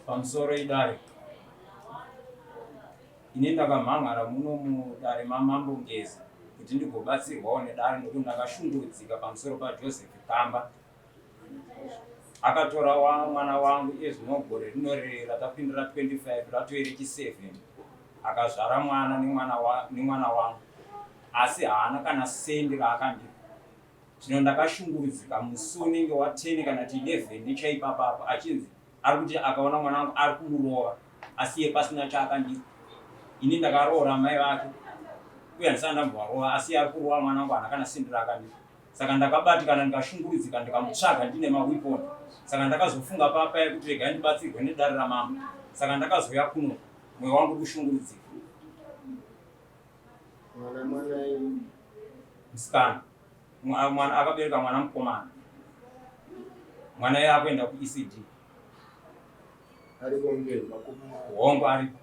pamusoro idare ini ndakamhan'ara muno mudare mamambo Ngezi kuti ndigobatsirwawo nedare nokuti ndakashungurudzika pamusoro paJoseph Kamba. Akatora mwana wangu ezvinogore rinorera tapindura 25 ratove rechi7 akazvara mwana nemwana wangu, asi haana kana sendi raakandipa. Zvino ndakashungurudzika musi unenge wa10 kana kuti 11 ndichaipapapa achinzi ari kuti akaona mwana wangu ari kumurova asi iye pasina chaakandipa. Ini ndakaroora mai vake uye handisati ndamborova asi ari kurova mwana wangu haana kana sendi raakandipa. Saka ndakabatikana ndikashungurudzika ndikamutsvaga ndine mawiponi. Saka ndakazofunga papa yekuti regai ndibatsirwe nedare ramama. Saka ndakazouya kuno mwoyo wangu kushungurudzika. Mwana Musikana mwana akabereka mwana mukomana. Mwana iye akuenda kuECD. ariko ngeni Hongo aripo.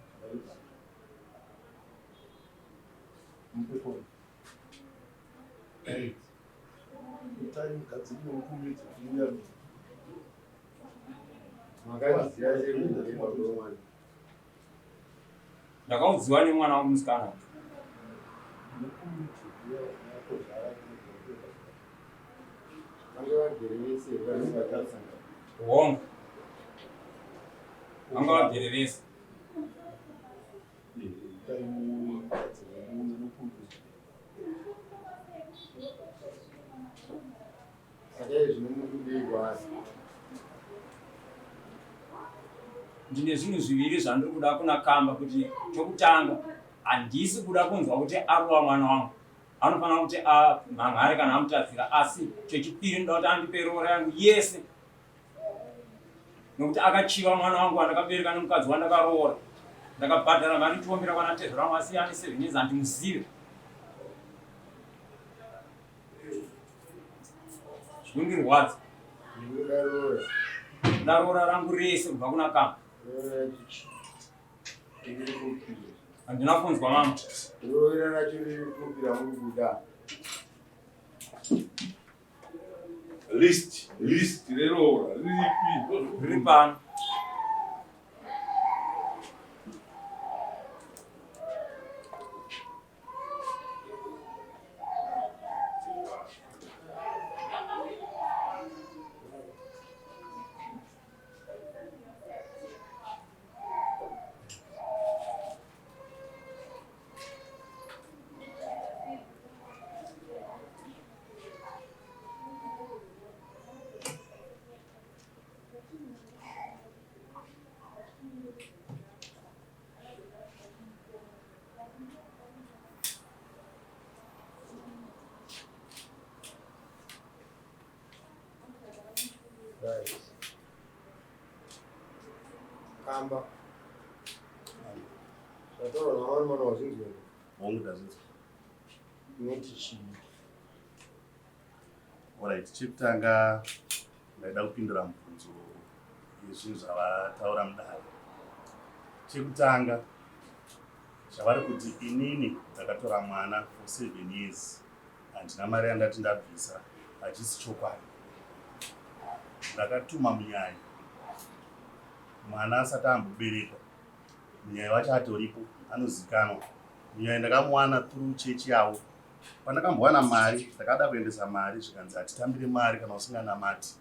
mpeponi Time katika ukumi tukilia magari siaje kuja kwa mwana Ndakaudziwa nemwana wangu musikana. ukumi tukilia hapo haraka angwa gerevese vanenge vatasanga Hongo. Anga vagerevesi. time katika ukumi saka zvinomukudeigwa asi Ndine zvinhu zviviri zvandiri kuda kuna Kamba kuti chokutanga handisi kuda kunzwa kuti arova mwana wangu. Anofanira kuti mhan'are kana amutadzira, asi chechipiri ndoda kuti andipe roora yangu yese. Nokuti akachiva mwana wangu wandakabereka nemukadzi wandakaroora. Ndakabhadhara mari 20 kwana Tezora Mwasiyani 7 years handimuzive. Zvinondirwadza. ndinodarora Ndaroora rangu rese kubva kuna Kamba. Handina kunzwa mama. roera racho riri kupira muri kuda list reroora riripi Riri pano. Kamba zvatorwa namani mwana wazvinzwa Hongu ndazvinzwa. inoti chii Alright, chekutanga ndaida kupindura mubvunzo yezvinhu zvavataura mudare. Chekutanga zvavari kuti inini ndakatora mwana for 7 years handina mari yandati ndabvisa, hachisi chokwadi. Ndakatuma munyaya mwana asati amboberekwa, munyaya wacho atoripo, anozikanwa. Munyaya ndakamuwana through chechi yavo. Pandakambowana mari ndakada kuendesa mari zvikanzi hatitambire mari kana usinganamati.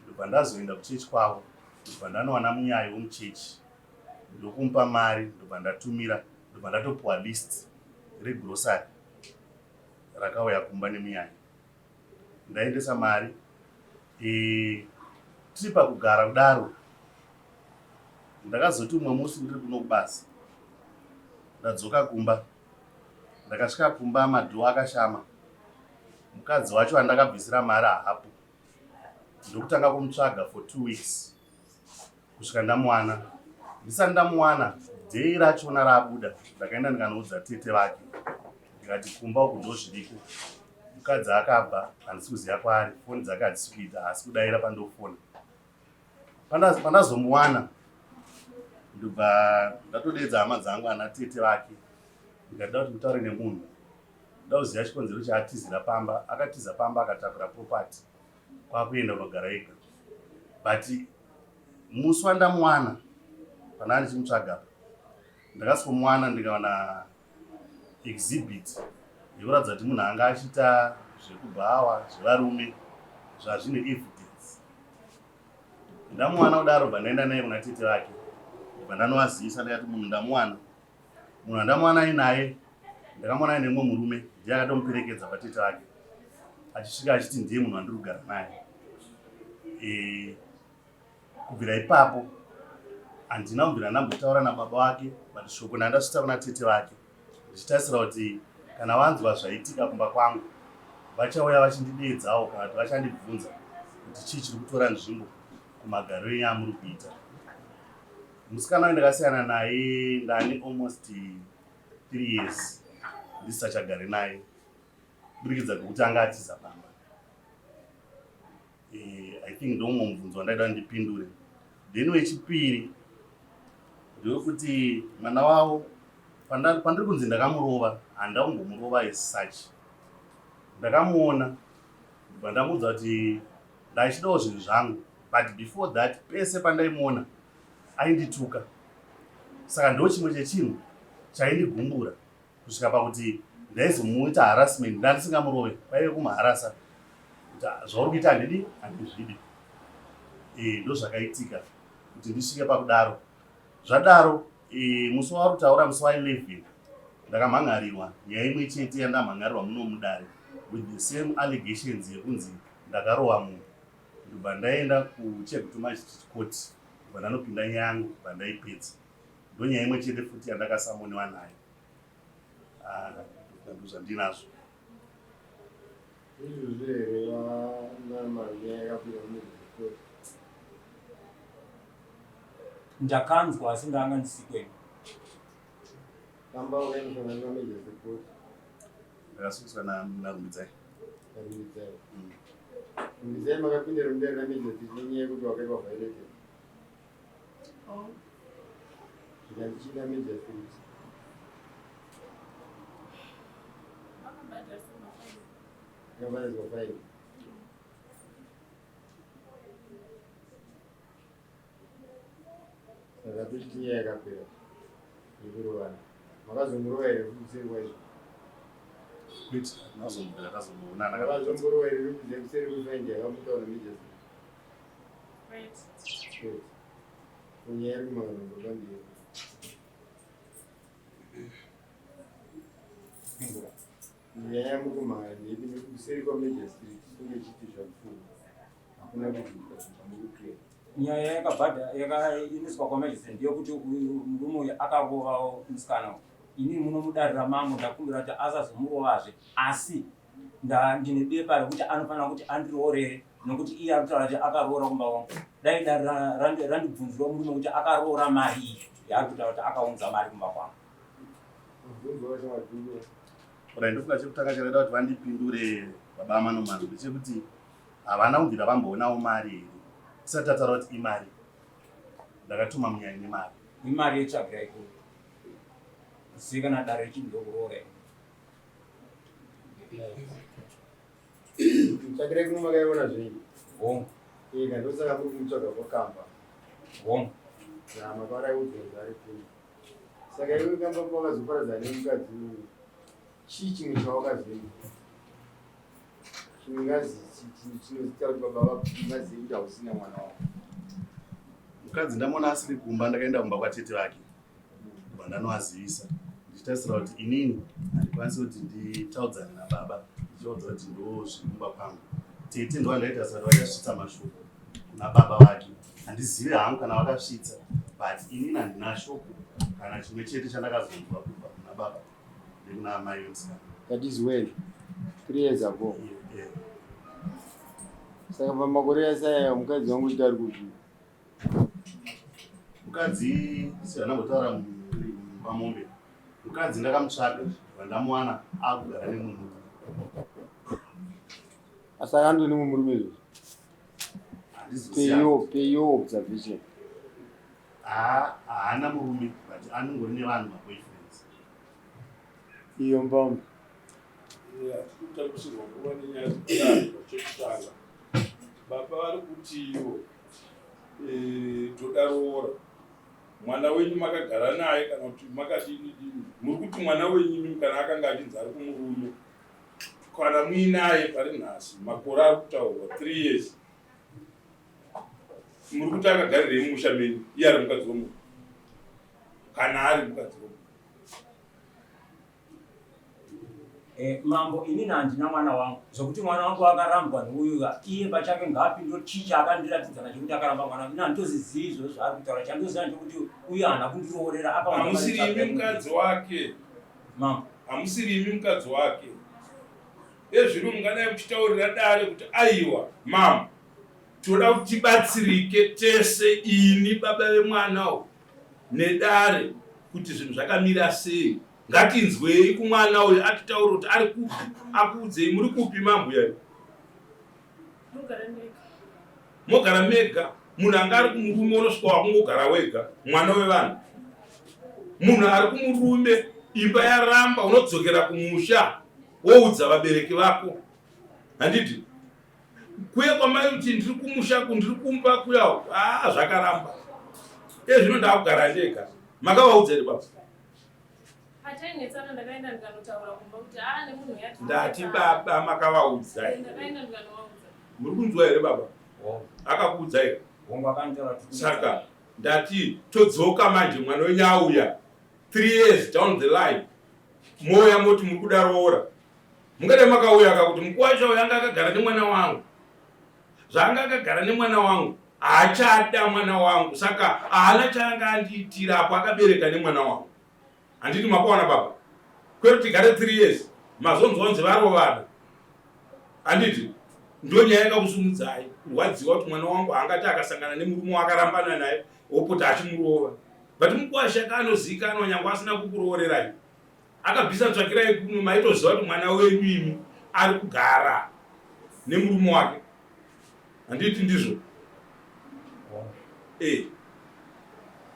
Ndobva ndazoenda kuchechi kwavo, ndobva ndanowana munyaya womuchechi, ndokumupa mari, ndobva ndatumira, ndobva ndatopuwa list regrosari rakauya kumba nemunyaya. Ndaendesa mari tiri pakugara kudaro ndakazoti umwe musi ndiri kuno kubasa, ndadzoka kumba. Ndakasvika kumba madhoo akashama, mukadzi wacho andakabvisira mari hapo. Ndokutanga kumutsvaga for 2 weeks kusvika ndamuwana. Ndisati ndamuwana dhei rachona rabuda, ndakaenda ndikanoudza tete vake ndikati kumba uku ndozviriko. Mukadzi akabva, handisi kuziva kwaari, foni dzake hadzisi kuita, asi kudaira pandofona. Pandazomuwana ndobva ndatodedza hama dzangu ana tete vake ndikada kuti mutaure nemunhu, ndoda kuziva chikonzero chaatizira pamba. Akatiza pamba akatakura property kwakuenda kunogara ega. But musi wandamuwana pana ndichimutsvaga ndakasvikomuwana ndikawana exhibit yekuratidza kuti munhu anga achiita zvekubhawa zvevarume zvazvine evidence. Ndamuwana kudaro bva ndaenda naye kuna tete vake bva ndanovazivisa ndikati munhu ndamuwana. Munhu andamuwana ainaye ndakamuwana aine mumwe murume ndiye akatomuperekedza patete vake achisvika achiti ndiye munhu wandiri kugara naye. Kubvira ipapo handina kubvira ndambotaura nababa vake but shoko ndandasvita kuna tete vake ndichitarisira kuti kana vanzwa zvaitika kumba kwangu vachauya vachindidedzawo kana kuti vachandibvunza kuti chii chiri kutora nzvimbo kumagariro enyu amuri kuita. Musikana wayo ndakasiyana naye ndane almost 3 years ndisachagare naye kuburikidza kwekuti anga atiza bamba. I think ndomwe mubvunzo wandaida ndipindure. Then wechipiri ndewekuti mwana wavo pandiri kunzi ndakamurova handakumbomurova as such. Ndakamuona ndibva ndamuudza kuti ndachidawo zvinhu zvangu but before that pese pandaimuona aindituka. Saka ndo chimwe chechinhu chaindigumbura kusvika pakuti ndaizomuita harassment ndandisingamurove paive kumuharasa kuti zvauri kuita handidi handizvidi. Ndo zvakaitika kuti ndisvike pakudaro. Zvadaro musi wauri kutaura musi wa11 ndakamhangarirwa nyaya imwe chete yandamhangarirwa muno mudare with the same allegations yekunzi ndakarova munhu. Ndobva ndaenda kuChegutu Magistrate Court ndobva ndanopinda nyaya yangu ndobva ndaipedza. Ndo nyaya imwe chete futi yandakasamoniwa nayo. Ndozvandinazvo. Izvozvo here vanamanyaya yakapinda muzvikoro. Ndakanzwa asi ndanga ndisikweni. Kamba ukaendesana namajor court. Ndakasukswa naRumbidzai. Rumbidzai. Rumbidzai makapinda rumbidzai namajor nenyaya yekuti wakaitwa violated. Zvikandichida major street. Yakabhadhariswa fine. Saka tochiti nyaya yakapera yekurovana. Makazomurova here kuseri kwaizvo? Kwete, ndazomubvira ndazomuona Makazomurova here Rumbidzai kuseri kwefaindi yakamutaura major street? Kwete. Kunyaya iri kumangano pamberi. Nyaya yamukumhara ndeyekuti kuseri kwamajor street kunge chiti zvapfuura. Hakuna kudzika zvamukupera. Nyaya yakainiswa kwamajistireti ndeyekuti murume uyu akarovawo musikana. Ini munomudarira mangu ndakumbira kuti asazomurovazve asi ndine bepa rekuti anofanira kuti andiroorere nokuti iye akutaura kuti akaroora kumba wangu. Dai randibvunzirwa murume kuti akaroora mari iyi yaari kutaura kuti akaunza mari kumba kwangu. ndofunga chekutanga chakaida kuti vandipindure baba Manomano ndechekuti havana kubvira vamboonawo mari here tisati tataura kuti imari ndakatuma munyaya nemari. Imari yetsvagira ikuru zikana dare chindokuro Tsvagirai kumwe makaiona zvenyu? Hongu. Ika ndosaka muri kumutsvaga kwakamba. Hongu. Makaraudzwa ari kuni. Saka iwe kamba kwakazoparadza nemukadzi uyu. Chii chimwe chawakaziva? Chimwe chinoita kuti baba vazive kuti hausina mwana wavo. Mukadzi ndamuona asiri kumba ndakaenda kumba kwatete vake. Kubva ndanoazivisa. Ndichitarisira kuti inini handikwanisi kuti nditaudzane nababa. Ndichiudza kuti ndo zviri kumba kwangu. Tete ndo andaita saka vakasvitsa mashoko kuna baba vake. Handizivi hangu kana vakasvitsa. But inini handina shoko kana chimwe chete chandakazonzwa kubva kuna baba nekuna mai vemusikana. That is when? 3 years ago. Yeah. Saka pamakore asaya mukadzi wangu kuti ari kuti mukadzi sivanambotaura pamombe. Mukadzi ndakamutsvaka vandamuwana akugara nemunhu. asaka andoni mumurume izvozvo. Pay your observation. Haana murume but anongori nevanhu maboyfriends. Iyo mbambo. Kutarisirwa kuva nenyaya dzekudaro chekutanga. Baba vari kuti ivo todaroora mwana wenyu makagara naye kana kuti makadini muri kuti mwana wenyu kana akanga achinzi ari kumurume kana muinaye pari nhasi makore ari kutaurwa 3 years muri kuti akagarirei mumusha menyu iye ari mukadzi womunhu kana ari mukadzi womunhu? Mambo, inini handina mwana wangu zvokuti mwana wangu akarambwa neuyu iye pachake ngaapindiro chicha akandiratidza nacho kuti akaramba mwana wangu. Ina handitozizivi izvozvo zvaari kutaura. Chandoziva ndechekuti uyu haana kundiroorera. Hamusiri imi mukadzi wake. Mambo, hamusiri imi mukadzi wake. Ezvino mungadai muchitaurira dare kuti aiwa mama toda kuti tibatsirike tese ini baba vemwana nedare kuti zvinhu zvakamira sei. Ngatinzwei kumwana uyu atitaura kuti ari kupi akuudzei muri kupi mambuya? Mogara mega. Munhu anga ari kumurume unosvika wakungogara wega mwana wevanhu. Munhu ari kumurume imba yaramba unodzokera kumusha woudza vabereki vako. Handiti kuye kwamai kuti ndiri kumusha ndiri kumba kuyawo zvakaramba. Zvino ndakugara ndega. Makavaudza ere baba? Ndati baba makavaudzai. Muri kunzwa ere baba? Akakuudzai? Saka ndati todzoka manje mwana wenyu auya 3 years down the line. Moya moti muri kuda roora. Mungade makauya akakuti mukwacha uyu anga akagara nemwana wangu. Zvanga akagara nemwana wangu achada mwana wangu. Saka haana chaanga andiitira apo akabereka nemwana wangu. Handiti makaona baba? Kwero tigare 3 years. Mazonzonzi varovana. Handiti ndonyaya yakakusumudzai kurwadziwa kuti mwana wangu angati akasangana nemurume wakarambana naye opota achimurova. But mukwasha kanozikanwa nyange asina kukuroorerai. Akabvisa tsvakirai kuno maitoziva kuti mwana wenyu imi ari kugara nemurume wake. Handiti ndizvo?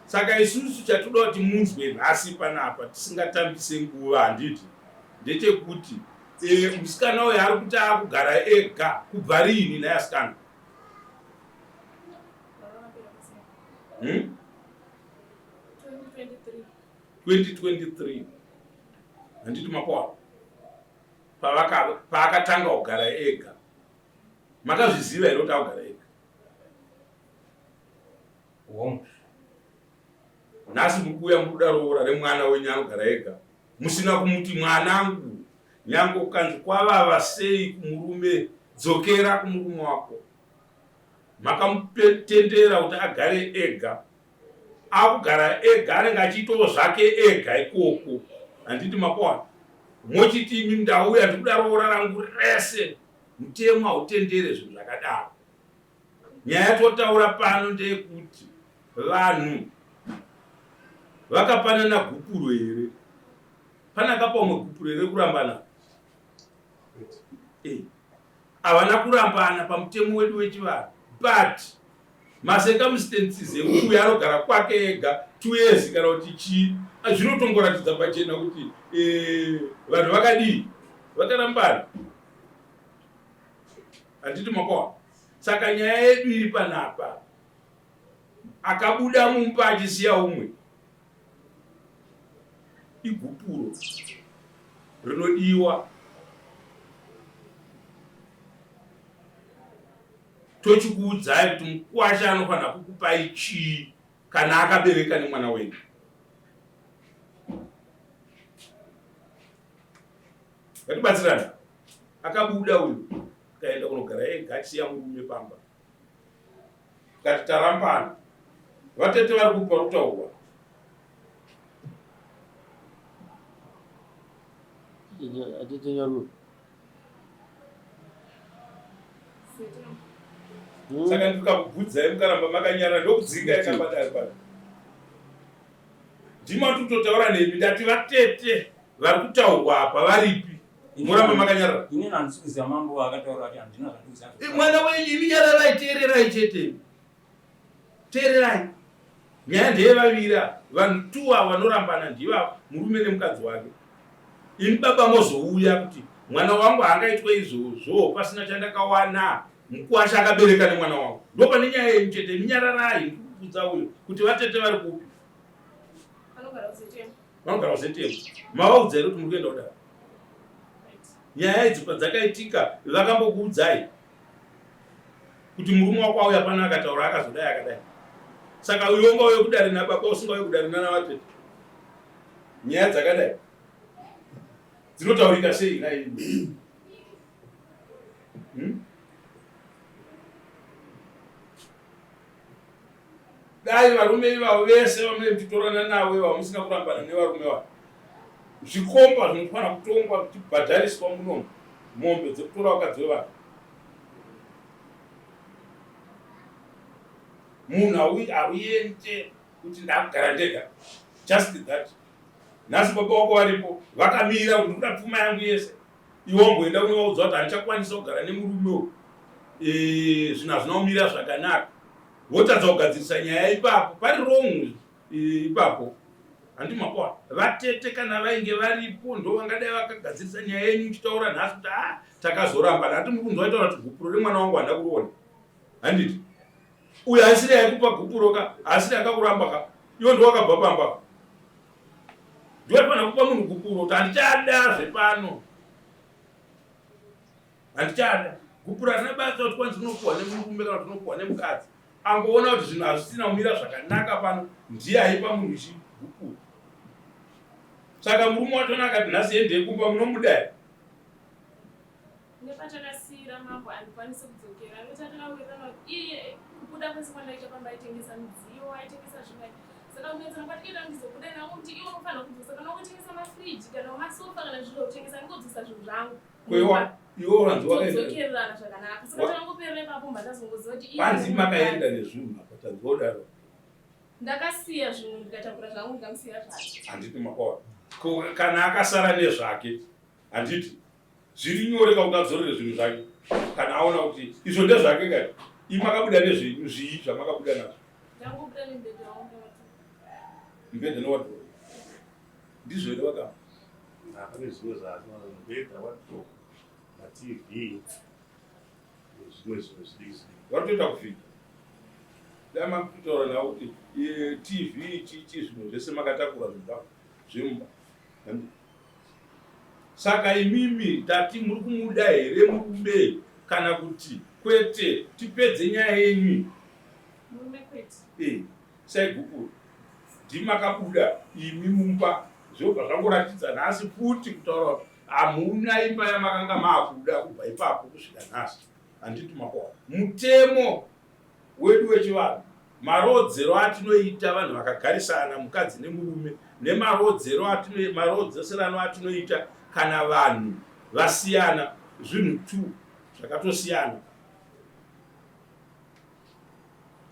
Saka isusu chatoda kuti munzwe nhasi panapa tisingatambise nguva. Handiti ndechekuti musikana uyu ari kuti akugara ega kubva riini naye asikana? 2023. Handiti makwa paakatanga kugara ega makazviziva here kuti akugara ega? Nhasi muri kuuya muri kuda roora remwana wenyu anogara ega musina kumuti mwanangu nyange ukanzi kwavava sei kumurume dzokera kumurume wako. Makamutendera kuti agare ega. Akugara ega anenge achiitawo zvake ega ikoko. Handiti makwa mochiti imi ndauya ndikuda roora rangu rese mutemo hautendere zvinhu zvakadaro. Nyaya yatotaura pano ndeyekuti vanhu vakapanana gupuro here? Pana kapamwe gupuro here kurambana? Havana kurambana pamutemo wedu wechivanhu. But macircumstances ekuti anogara kwake ega 2 years kana kuti chii zvinotongoratidza pachena kuti vanhu vakadii vakarambana. Handiti makwa? Saka nyaya yedu iri panapa akabuda mumba achisiya umwe igupuro rinodiwa. Tochikuudzai kuti mukwasha anofanira kukupai chii kana akabereka nemwana wenyu. Ngatibatsirane. Akabuda uyu kaenda kunogara ega achisiya murume pamba. Ngati tarambana. Vatete vari kupa kutaurwa. Atete nyaru. Saka ndikakubvudzai mukaramba makanyara ndokudzinga ikabata pano. Ndima tutotaura nemi ndati vatete vari kutaurwa apa varipi? Muramba makanyara. Inini handisiziva mambo akataura kuti handina zvandikuziva. Mwana wenyu imi nyararai teererai chete. Teererai. Nyaya ndeyevavira vanhu 2 ava vanorambana ndiva murume nemukadzi wake. Ini baba mozouya kuti mwana wangu haangaitwe izvozvo pasina chandakawana. Mukwasha akabereka nemwana wangu. Ndopane nyaya yenyu chete. Minyararai ndikukudza uyu kuti vatete vari kupi? vanogara kuzetemo mavaudza here kuti muri kuenda kudaro nyaya idzi padzakaitika vakambokuudzai kuti murume wako auya pana akataura akazodai akadai saka iwe ungauye kudare nababa usingauye kudare nanavatete nyaya dzakadai dzinotaurika sei nai dai varume ivavo vese vamune mchitorana navo ivavo musina kurambana nevarume vavo zvikomba zvinofanira kutongwa kuchibhadhariswa munomu mombe dzekutora vakadzi vevanhu munhu auende kuti ndakugara ndega just that nhasi baba wako varipo vakamira kuti ndikuda pfuma yangu yese iwomboenda unovaudza kuti handichakwanisa kugara nemurumewo zvinhu hazvinaumira zvakanaka votadza kugadzirisa nyaya ipapo pari wrong ipapo handimapwa vatete kana vainge varipo ndo vangadai vakagadzirisa nyaya yenyu ichitaura nhasi kuti takazoramba hati muri kunzwa itaura kuti gupuro remwana wangu handa kuona handiti uyu asiri yaikupa gupuro ka asiri akakuramba ka iwo ndo wakabva pamba ndiwaifanira kupa munhu gupuro kuti handichada zvepano handichada gupuro harina basa kuti kwanzi unopuhwa nemurume kana kuti unopuhwa nemukadzi angoona kuti zvinhu hazvisina kumira zvakanaka pano ndiye aipa munhu ichi gupuro saka murume watona akati nhasi endei kumba munomudai nepatakasiyira mambo andikwanisi kudzokera ndotatakawirirana iye kubuda kwese kwandaita pamba aitengesa midziyo aitengesa zvimwe saka unoedzana kwati ida ndizobuda nawo kuti iwe unofanira kudzosa kana ukutengesa mafriji kana masofa kana zviro utengesa ndingodzosa zvinhu zvangu iwo vanzi wakadzokererana zvakanaka saka tangoperera ipapo mbandazongoziva kuti panzi makaenda nezvinhu apa tanzodaro ndakasiya zvinhu ndikatakura zvangu ndikamusiya zvake handiti makwa kana akasara nezvake handiti zviri nyore kaungadzorere zvinhu zvake kana aona kuti izvo ndezvake kati imakabuda nezvenyu zvii zvamakabuda nazvo ndangobuda nembedha wangu mbedha newadhoro ndizvo here wakama pane zvimwe zvaaambedha wadhoro matv nezvimwe zvinhu zvidiki varitoita kufika dai makutaura navo kuti tv chichi zvinhu zvese makatakura zvinhu zvemba saka imimi tati muri kumuda here murume kana kuti kwete tipedze nyaya yenyu murume kwete saigupuro ndimakabuda imi mumba zvobva zvangoratidza nhasi futi kutaura kuti hamuna imba yamakanga maakuda kubva ipapo kusvika nhasi handiti makwa mutemo wedu wechivanhu marodzero atinoita vanhu vakagarisana mukadzi nemurume nemarodzeserano atinoita kana vanhu vasiyana zvinhu 2 zvakatosiyana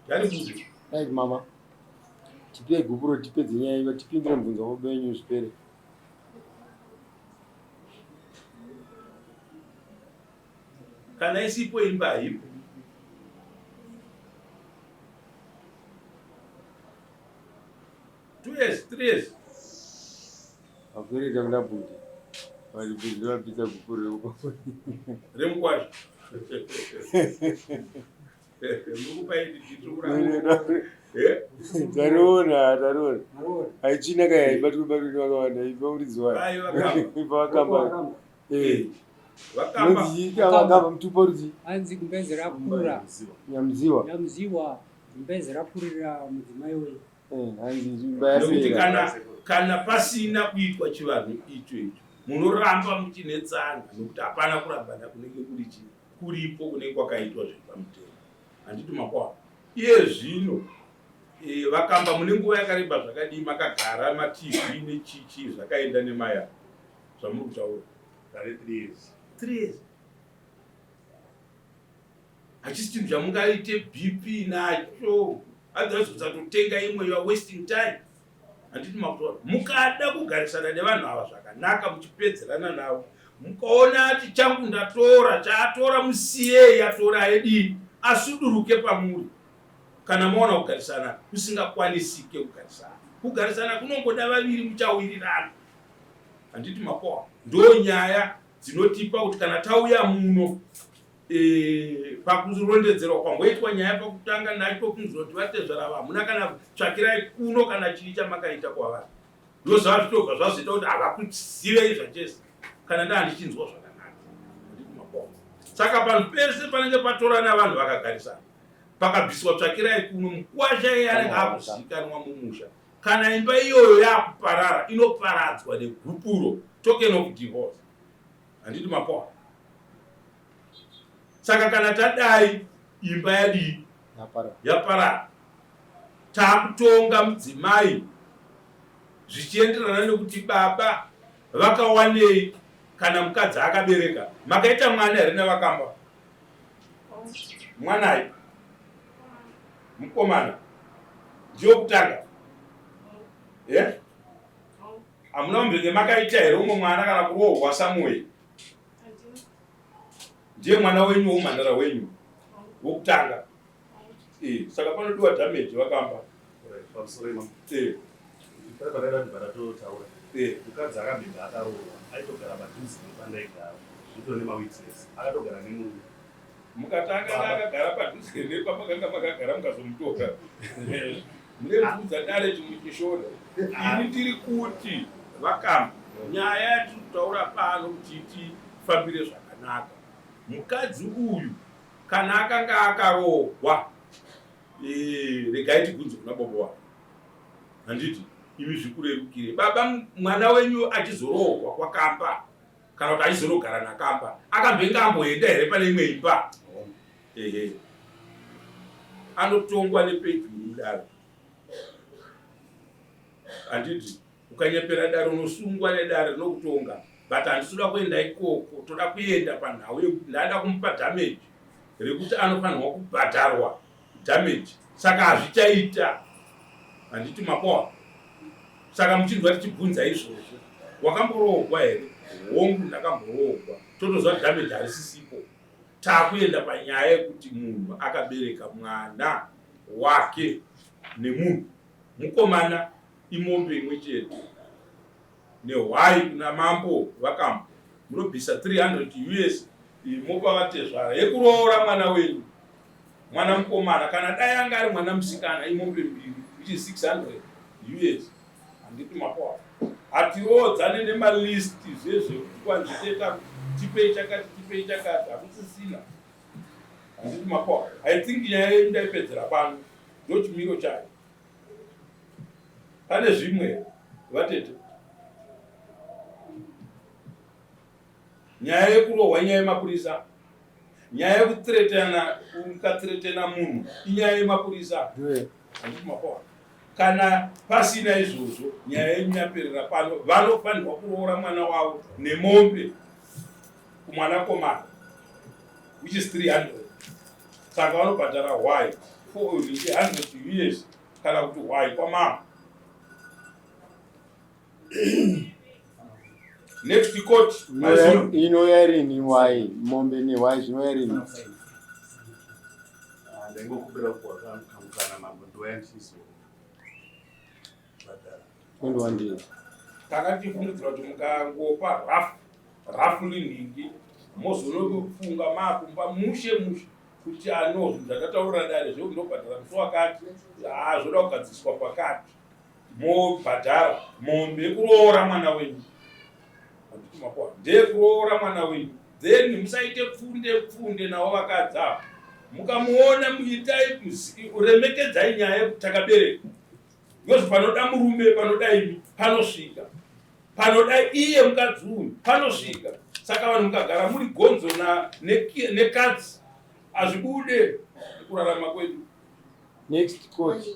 yari right mama tipei gupuro tipedze nyaya iva tipindire mubvunzo wako benyu zvipere kana isipo imba haipo tres akurita kuna budi varibudi vapisa gupuro remukwazvo tariona haichina kai haibatwibatwi vakawanda ipa uridziwaipa vakamba vakamba mutupa rudzi anzi gumbezi rapura nyamziwa gumbezi rapurira mudzimai weyu nokuti kana pasina kuitwa chivanhu icho munoramba muchinetsana nokuti hapana kurambana kunenge kuripo kunenge kwakaitwa zvepamutemo handiti makwa iye zvino vakamba mune nguva yakareba zvakadii makagara matv nechichi zvakaenda nemaya zvamuri kutaura 3 years hachisi chinhu chamungaite bp nacho adzazotsatotenga imwe you are wasting time handiti makutaura mukada kugarisana nevanhu ava zvakanaka muchipedzerana navo mukaona ati changu ndatora chaatora musiyei atora edii asuduruke pamuri kana maona kugarisana kusingakwanisike kugarisana kunongoda vaviri muchawirirana handiti makwa ndo nyaya dzinotipa kuti kana tauya muno pakurondedzerwa kwangoitwa nyaya pakutanga nacho kunzwa kuti vatezvera hamuna kana tsvakirai kuno kana chii chamakaita kwavari ndozvazvitobva zvazvita kuti havakuzive zvachese kana ndandichinzwa zvakanaka. Saka panhu pese panenge patorana vanhu vakagarisana pakabviswa tsvakirai kuno mukwasha yanenge akuzivikanwa mumusha, kana imba iyoyo yakuparara inoparadzwa negupuro, token of divorce. Handiti mapoa. Saka kana tadai imba yadii yaparara, takutonga mudzimai zvichienderana nekuti baba vakawanei kana mukadzi akabereka. Makaita mwana here nevakamba? Mwanai mukomana ndiyo kutanga. Hamuna umbenge makaita here umwe mwana kana kurohwa Samuel? Ndiye mwana wenyu womhandara wenyu wokutanga. Saka panodiwa damage vakamba. Pamusoro imamo. Baratotaura. Mukadzi akabinda akarohwa aitogara padhuze nepandaigara. Zvito nemawitness. Akatogara nemunhu. Mukatanga akagara padhuze nepapakanga makagara mukazomutora. Munebvudza dare chimuchishona. Ini tiri kuti vakamba. Nyaya yatitaura pano kuti tifambire zvakanaka. Mukadzi uyu kana akanga akarohwa, regai tibvunze kuna baba wake. Handiti imi zvikurerukire. Baba mwana wenyu achizorohwa kwakamba kana kuti achizorogara nakamba, akambenga amboenda here pane imwe imba? Anotongwa nepedyo mudaro. Handiti ukanyepera dare unosungwa nedare rinokutonga. But handisuda kuenda ikoko, toda kuenda panhau yekuti ndada kumupa damage rekuti anofanirwa kubhadharwa damage. Saka hazvichaita. Handiti mapoa. Saka muchinzwa tichibvunza izvozvo, wakamborohwa here? Hongu ndakamborohwa. Totozva damage harisisipo. Takuenda panyaya yekuti munhu akabereka mwana wake nemunhu mukomana imombe imwe chete nehwai kuna mambo vakamba. Munobvisa 300 US mopa vatezvara yekuroora mwana wenyu, mwana mukomana. Kana dai anga ari mwana musikana imombe mbiri, which is 600 US. Handiti mapoa. Hatirodzane nemalisti zvezvekuti kwanziteta tipei chakati tipei chakati, hakusisina. Handiti mapoa. I think nyaya yenyu ndaipedzera pano. Ndo chimiro chayo. Pane zvimwe vatete. Nyaya yekurohwa inyaya yemapurisa. Nyaya yekutretana, ukatretana munhu inyaya yemapurisa. Handiti mapoa. Kana pasina izvozvo nyaya yenyu yaperera pano. Vanofanirwa kuroora mwana wavo nemombe kumwanakomana, which is 300. Saka vanobhadhara hwai 400 years kana kuti hwai kwamama. Next court, inoyarini hwai mombe nehwai zvinoyarini. Ndangokubira kuwakamukana mambo ndoyanchiso. Ndwandira. Takatifungidzira kuti mukangopa rafu linhingi mozonofunga makumba mushe kuti anozvo ndakataura dare zvo ndobhadhara musi wakati, zvoda kugadziswa pakati, mobhadhara mombe kuroora mwana wenyu. Ndekuroora mwana wenyu. Then musaite pfunde navo vakadzi ava. Mukamuona muitai uremekedzai nyaya yekuti takabereka. Because panoda murume panoda imi panosvika. Panoda iye mukadzi uyu panosvika. Saka vanhu mukagara muri gonzo nekadzi hazvibude kurarama kwedu. Next court.